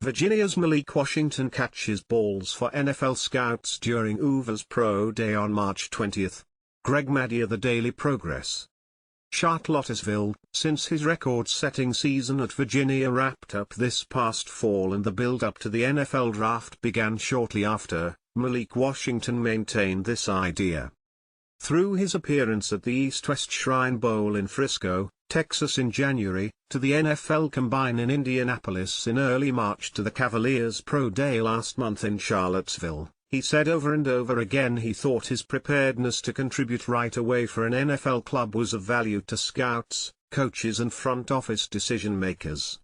Virginia's Malik Washington catches balls for NFL scouts during Hoover's Pro Day on March 20. Greg Madia, The Daily Progress. Charlottesville. Since his record-setting season at Virginia wrapped up this past fall and the build-up to the NFL draft began shortly after, Malik Washington maintained this idea. Through his appearance at the East-West Shrine Bowl in Frisco, Texas in January, to the NFL Combine in Indianapolis in early March, to the Cavaliers Pro Day last month in Charlottesville, he said over and over again he thought his preparedness to contribute right away for an NFL club was of value to scouts, coaches and front office decision-makers.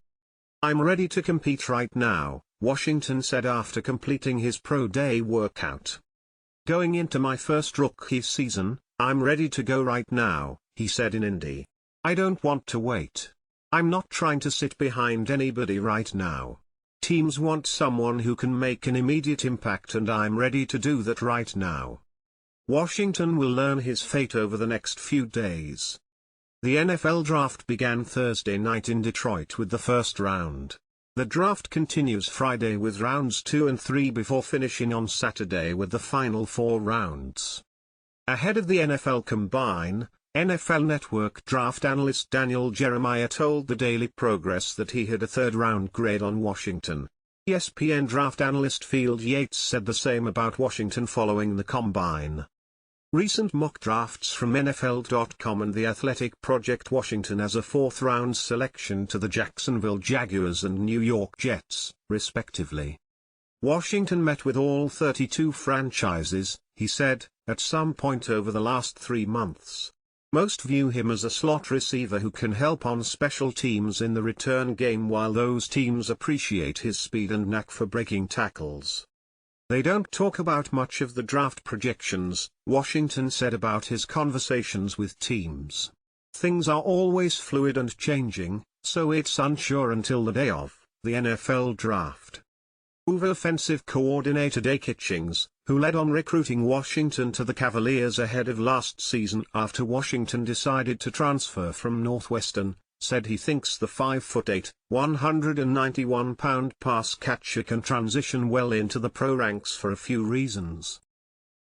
"I'm ready to compete right now," Washington said after completing his Pro Day workout. "Going into my first rookie season, I'm ready to go right now," he said in Indy. "I don't want to wait. I'm not trying to sit behind anybody right now. Teams want someone who can make an immediate impact and I'm ready to do that right now." Washington will learn his fate over the next few days. The NFL draft began Thursday night in Detroit with the first round. The draft continues Friday with rounds 2 and 3 before finishing on Saturday with the final 4 rounds. Ahead of the NFL Combine, NFL Network draft analyst Daniel Jeremiah told the Daily Progress that he had a third-round grade on Washington. ESPN draft analyst Field Yates said the same about Washington following the Combine. Recent mock drafts from NFL.com and The Athletic project Washington as a 4th-round selection to the Jacksonville Jaguars and New York Jets, respectively. Washington met with all 32 franchises, he said, at some point over the last 3 months. Most view him as a slot receiver who can help on special teams in the return game, while those teams appreciate his speed and knack for breaking tackles. "They don't talk about much of the draft projections," Washington said about his conversations with teams. "Things are always fluid and changing, so it's unsure until the day of the NFL draft." Hoover offensive coordinator Day Kitchings, who led on recruiting Washington to the Cavaliers ahead of last season after Washington decided to transfer from Northwestern, said he thinks the 5'8", 191-pound pass catcher can transition well into the pro ranks for a few reasons.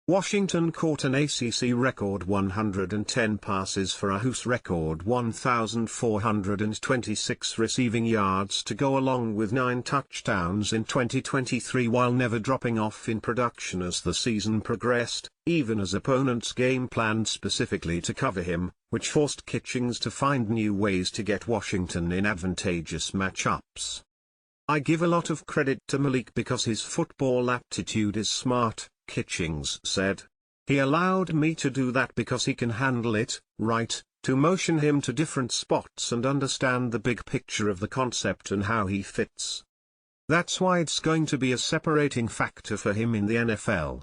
Washington caught an ACC record 110 passes for a Hoos record 1,426 receiving yards to go along with 9 touchdowns in 2023, while never dropping off in production as the season progressed, even as opponents game planned specifically to cover him, which forced Kitchings to find new ways to get Washington in advantageous matchups. "I give a lot of credit to Malik because his football aptitude is smart," Kitchings said. "He allowed me to do that because he can handle it, right, to motion him to different spots and understand the big picture of the concept and how he fits. That's why it's going to be a separating factor for him in the NFL."